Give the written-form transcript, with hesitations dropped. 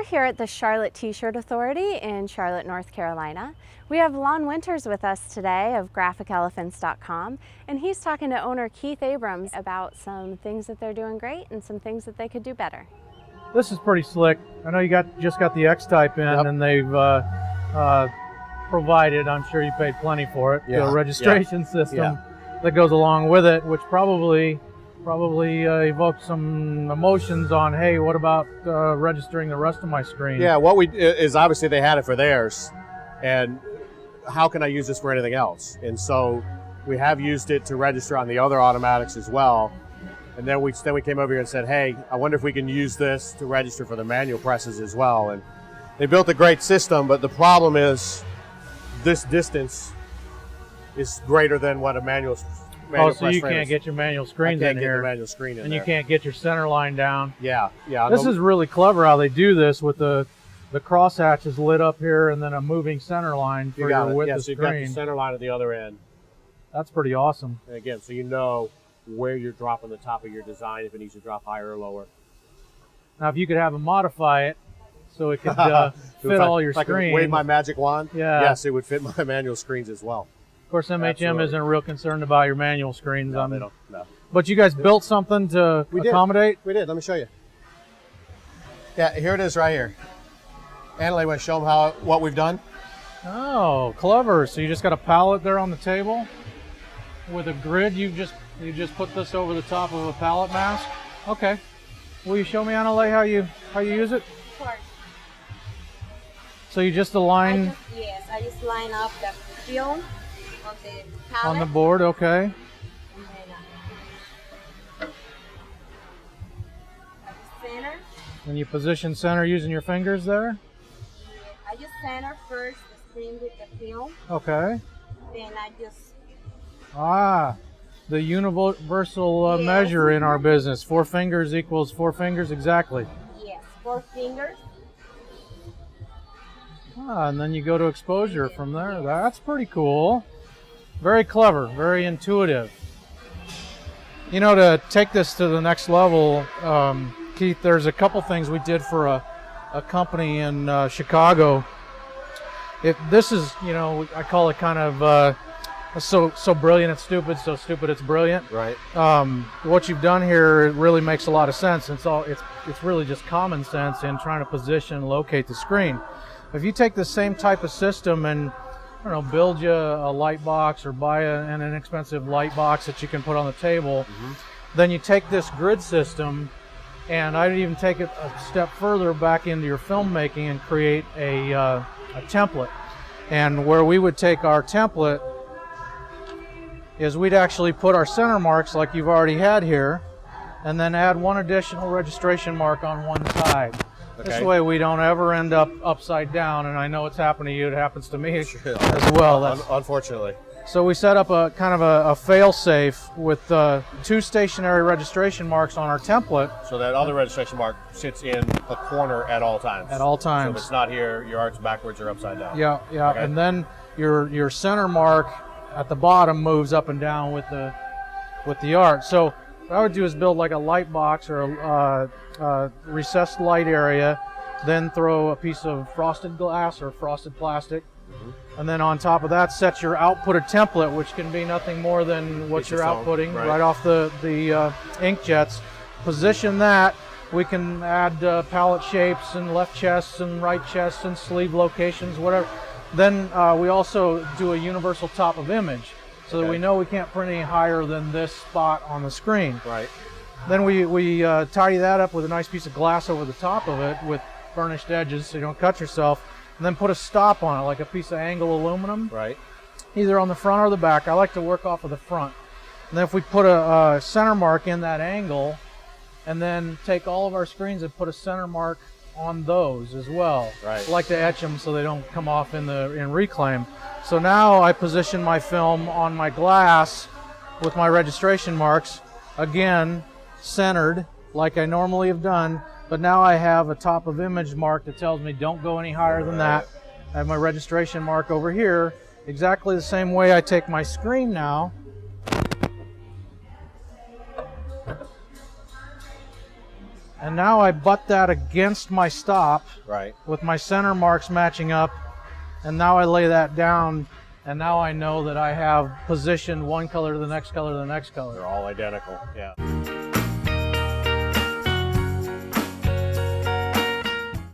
here at the Charlotte T-Shirt Authority in Charlotte, North Carolina. We have Lon Winters with us today of GraphicElephants.com, and he's talking to owner Keith Abrams about some things that they're doing great and some things that they could do better. This is pretty slick. I know you just got the X-Type in, Yep. and they've provided, I'm sure you paid plenty for it, the registration system that goes along with it, which probably evokes some emotions on, hey, what about registering the rest of my screen? Yeah, what we is obviously they had it for theirs, and how can I use this for anything else? And so we have used it to register on the other automatics as well. And then we came over here and said, hey, I wonder if we can use this to register for the manual presses as well. And they built a great system, but the problem is this distance is greater than what a manual so you can't get your manual screens in here. Manual screen in and there. You can't get your center line down. Yeah. This is really clever how they do this with the crosshatches lit up here and then a moving center line for your width of so screen. you've got the center line at the other end. That's pretty awesome. And again, so you know where you're dropping the top of your design, if it needs to drop higher or lower. Now, if you could have them modify it so it could fit all your screens. If I could wave my magic wand, yeah. Yes, it would fit my manual screens as well. Of course, MHM Absolutely. Isn't real concerned about your manual screens. No, they don't. No. But you guys built something to accommodate? We did. Let me show you. Yeah, here it is right here. Annalie, want to show them what we've done? Oh, clever. So you just got a pallet there on the table with a grid. You just put this over the top of a pallet mask? Okay. Will you show me, Annalie, how you use it? Of course. So you just align... I just line up the film on the pallet. On the board, okay. And then, center. And you position center using your fingers there? I just center first the screen with the film. Okay. Then I just... The universal measure in our business. 4 fingers equals 4 fingers exactly. Yes, 4 fingers. And then you go to exposure from there. That's pretty cool. Very clever, very intuitive. You know, to take this to the next level, Keith, there's a couple things we did for a company in Chicago. This is, I call it kind of so brilliant it's stupid, so stupid it's brilliant. Right. What you've done here, it really makes a lot of sense. It's really just common sense in trying to position and locate the screen. If you take the same type of system and build you a light box or buy an inexpensive light box that you can put on the table, then you take this grid system, and I'd even take it a step further back into your filmmaking and create a template. And where we would take our template is we'd actually put our center marks like you've already had here, and then add one additional registration mark on one side. Okay. This way we don't ever end up upside down, and I know it's happened to you, it happens to me as well. Unfortunately. So we set up a kind of a fail-safe with 2 stationary registration marks on our template. So that other registration mark sits in a corner at all times. At all times. So if it's not here, your art's backwards or upside down. Yeah. Okay. And then your center mark at the bottom moves up and down with the art. So what I would do is build like a light box or a recessed light area, then throw a piece of frosted glass or frosted plastic, and then on top of that set your outputted template, which can be nothing more than what you're outputting right off the inkjets. Position that. We can add palette shapes and left chests and right chests and sleeve locations, whatever. Then we also do a universal top of image, so that we know we can't print any higher than this spot on the screen. Right. Then we tidy that up with a nice piece of glass over the top of it with burnished edges so you don't cut yourself, and then put a stop on it, like a piece of angle aluminum. Right. Either on the front or the back. I like to work off of the front. And then if we put a center mark in that angle, and then take all of our screens and put a center mark on those as well. Right. I like to etch them so they don't come off in reclaim. So now I position my film on my glass with my registration marks, again centered like I normally have done, but now I have a top of image mark that tells me don't go any higher than that. I have my registration mark over here, exactly the same way I take my screen now. And now I butt that against my stop Right. with my center marks matching up. And now I lay that down, and now I know that I have positioned one color to the next color to the next color. They're all identical. Yeah.